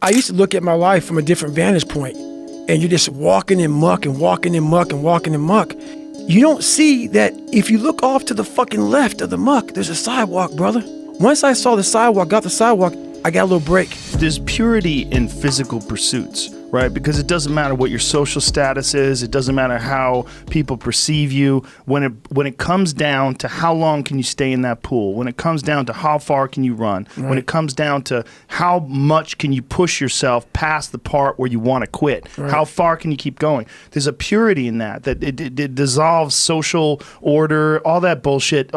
I used to look at my life from a different vantage point, and you're just walking in muck and walking in muck and walking in muck. You don't see that if you look off to the fucking left of the muck, there's a sidewalk, brother. Once I saw the sidewalk, got the sidewalk, I got a little break. There's purity in physical pursuits, right? Because it doesn't matter what your social status is. It doesn't matter how people perceive you. When it comes down to how long can you stay in that pool, when it comes down to how far can you run, when it comes down to how much can you push yourself past the part where you want to quit, how far can you keep going? There's a purity in that it dissolves social order, all that bullshit,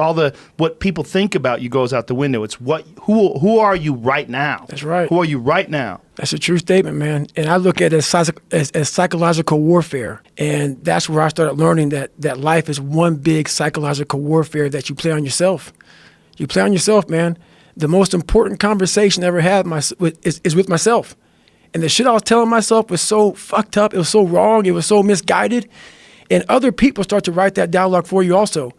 what people think about you goes out the window. It's who are you right now? That's right. Who are you right now? That's a true statement, man. And I look at it as psychological warfare. And that's where I started learning that life is one big psychological warfare that you play on yourself. You play on yourself, man. The most important conversation I ever had is with myself. And the shit I was telling myself was so fucked up. It was so wrong. It was so misguided. And other people start to write that dialogue for you also.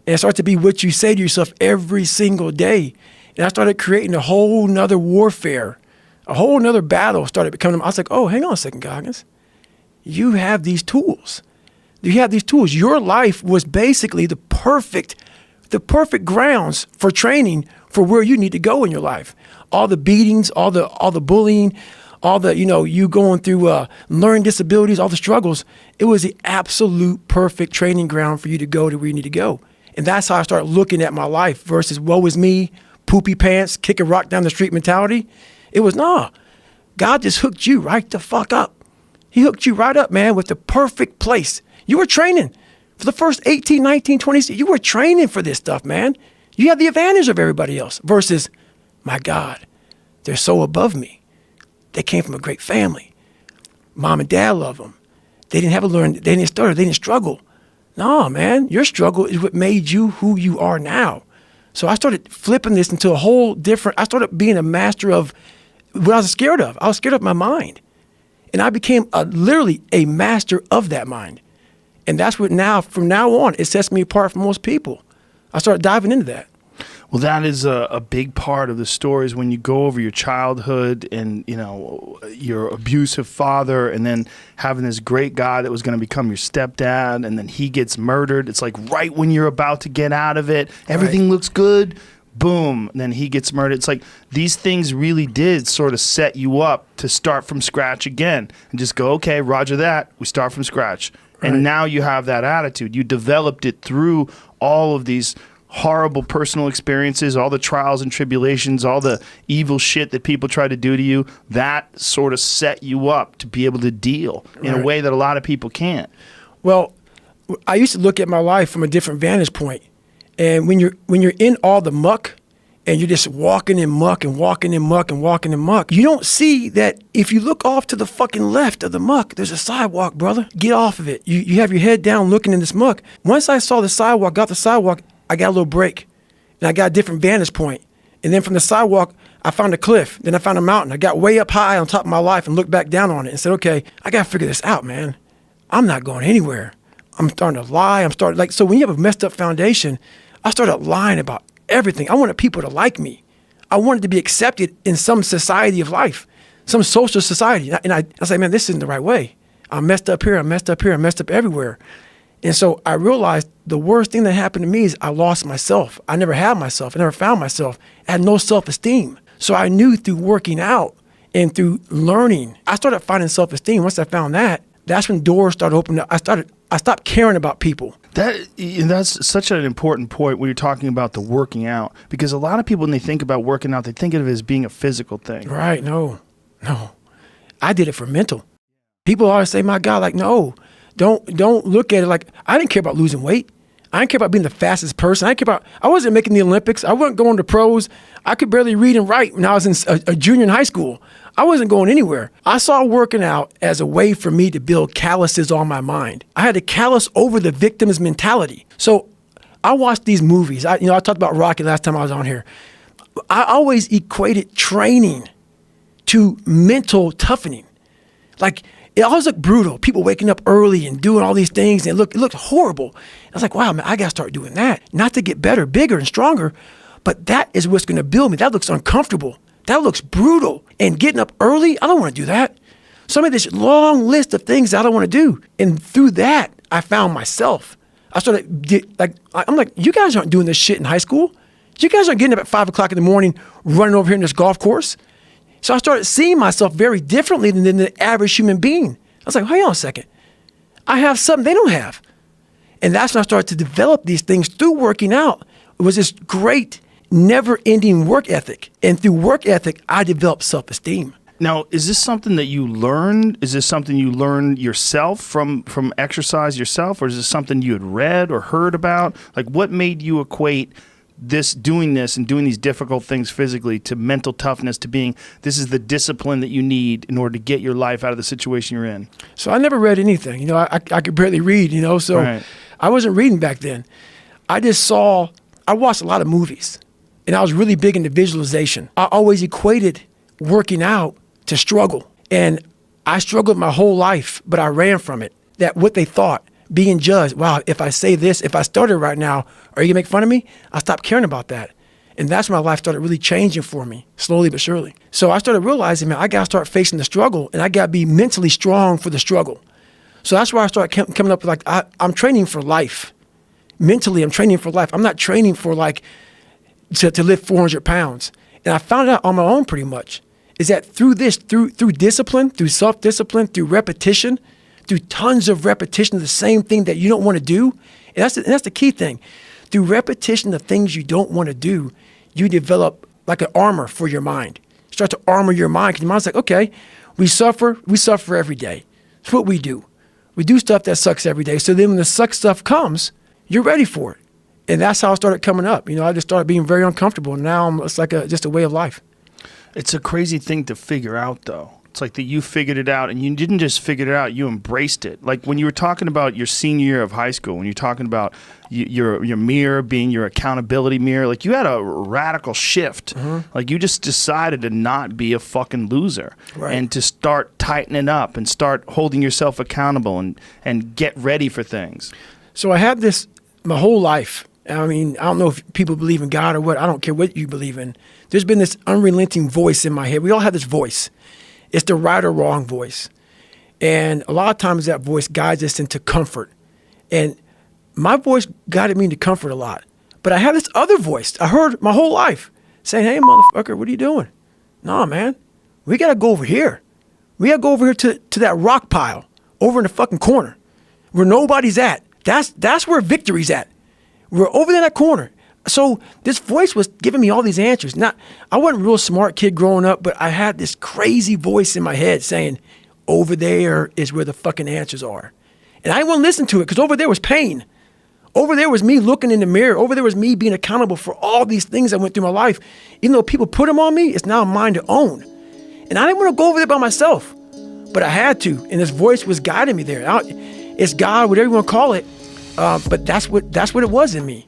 And it starts to be what you say to yourself every single day. And I started creating a whole nother warfare. A whole nother battle started becoming. I was like, oh, hang on a second, Goggins. You have these tools. You have these tools. Your life was basically the perfect grounds for training for where you need to go in your life. All the beatings, all the bullying, all the, you going through learning disabilities, all the struggles. It was the absolute perfect training ground for you to go to where you need to go. And that's how I started looking at my life versus woe is me, poopy pants, kick a rock down the street mentality. It was, God just hooked you right the fuck up. He hooked you right up, man, with the perfect place. You were training for the first 18, 19, 20, you were training for this stuff, man. You had the advantage of everybody else versus, my God, they're so above me. They came from a great family. Mom and dad love them. They didn't they didn't stutter, they didn't struggle. No, man, your struggle is what made you who you are now. So I started flipping this into I started being a master of what I was scared of. I was scared of my mind. And I became literally a master of that mind. And that's what from now on, it sets me apart from most people. I started diving into that. Well, that is a big part of the story is when you go over your childhood and, your abusive father and then having this great guy that was going to become your stepdad and then he gets murdered. It's like right when you're about to get out of it, everything looks good. Boom, and then he gets murdered. It's like these things really did sort of set you up to start from scratch again and just go, okay, roger that. We start from scratch. Right. And now you have that attitude. You developed it through all of these horrible personal experiences, all the trials and tribulations, all the evil shit that people try to do to you. That sort of set you up to be able to deal in a way that a lot of people can't. Well, I used to look at my life from a different vantage point. And when you're in all the muck and you're just walking in muck and walking in muck and walking in muck, you don't see that if you look off to the fucking left of the muck, there's a sidewalk, brother. Get off of it. You have your head down looking in this muck. Once I saw the sidewalk, got the sidewalk, I got a little break. And I got a different vantage point. And then from the sidewalk, I found a cliff. Then I found a mountain. I got way up high on top of my life and looked back down on it and said, okay, I got to figure this out, man. I'm not going anywhere. I'm starting to lie. So when you have a messed up foundation, I started lying about everything. I wanted people to like me. I wanted to be accepted in some society of life, some social society. And I was like, man, this isn't the right way. I'm messed up here. I'm messed up here. I'm messed up everywhere. And so I realized the worst thing that happened to me is I lost myself. I never had myself. I never found myself. I had no self-esteem. So I knew through working out and through learning, I started finding self-esteem. Once I found that, that's when doors started opening up. I stopped caring about people. That's such an important point when you're talking about the working out, because a lot of people, when they think about working out, they think of it as being a physical thing. Right. No. I did it for mental. People always say, my God, like, no, don't look at it like, I didn't care about losing weight. I didn't care about being the fastest person. I wasn't making the Olympics. I wasn't going to pros. I could barely read and write when I was in a junior in high school. I wasn't going anywhere. I saw working out as a way for me to build calluses on my mind. I had to callus over the victim's mentality. So I watched these movies. I talked about Rocky last time I was on here. I always equated training to mental toughening. Like, it always looked brutal. People waking up early and doing all these things, and it looked horrible. I was like, wow, man, I got to start doing that. Not to get better, bigger, and stronger, but that is what's going to build me. That looks uncomfortable. That looks brutal. And getting up early, I don't want to do that. So I made this long list of things that I don't want to do. And through that, I found myself. I'm like, you guys aren't doing this shit in high school. You guys aren't getting up at 5 o'clock in the morning, running over here in this golf course. So I started seeing myself very differently than the average human being. I was like, hang on a second. I have something they don't have. And that's when I started to develop these things through working out. It was this great, never-ending work ethic. And through work ethic, I developed self-esteem. Now, is this something that you learned? Is this something you learned yourself from exercise yourself? Or is this something you had read or heard about? Like, what made you equate doing this and doing these difficult things physically to mental toughness, to being, this is the discipline that you need in order to get your life out of the situation you're in? So I never read anything. I could barely read, so right. I wasn't reading back then. I watched a lot of movies, and I was really big into visualization. I always equated working out to struggle. And I struggled my whole life, but I ran from it. That what they thought, being judged, wow, if I say this, if I started right now, are you gonna make fun of me? I stopped caring about that. And that's when my life started really changing for me, slowly but surely. So I started realizing, man, I gotta start facing the struggle, and I gotta be mentally strong for the struggle. So that's why I started coming up with I'm training for life. Mentally, I'm training for life. I'm not training for to lift 400 pounds. And I found out on my own pretty much, is that through discipline, through self-discipline, through repetition, through tons of repetition of the same thing that you don't want to do, and that's the key thing. Through repetition of things you don't want to do, you develop like an armor for your mind. You start to armor your mind, because your mind's like, okay, we suffer every day. That's what we do. We do stuff that sucks every day. So then when the suck stuff comes, you're ready for it. And that's how I started coming up. I just started being very uncomfortable, and now it's like just a way of life. It's a crazy thing to figure out, though. It's like that you figured it out, and you didn't just figure it out, you embraced it. Like when you were talking about your senior year of high school, when you're talking about your mirror being your accountability mirror, like you had a radical shift. Mm-hmm. Like you just decided to not be a fucking loser, right, and to start tightening up and start holding yourself accountable and get ready for things. So I had this my whole life. I mean, I don't know if people believe in God or what. I don't care what you believe in. There's been this unrelenting voice in my head. We all have this voice. It's the right or wrong voice. And a lot of times that voice guides us into comfort. And my voice guided me into comfort a lot. But I had this other voice I heard my whole life saying, hey, motherfucker, what are you doing? No, man, we got to go over here. We got to go over here to that rock pile over in the fucking corner where nobody's at. That's where victory's at. We're over there in that corner. So this voice was giving me all these answers. Now, I wasn't a real smart kid growing up, but I had this crazy voice in my head saying, over there is where the fucking answers are. And I didn't want to listen to it because over there was pain. Over there was me looking in the mirror. Over there was me being accountable for all these things that went through my life. Even though people put them on me, it's now mine to own. And I didn't want to go over there by myself, but I had to. And this voice was guiding me there. It's God, whatever you want to call it. But that's what it was in me.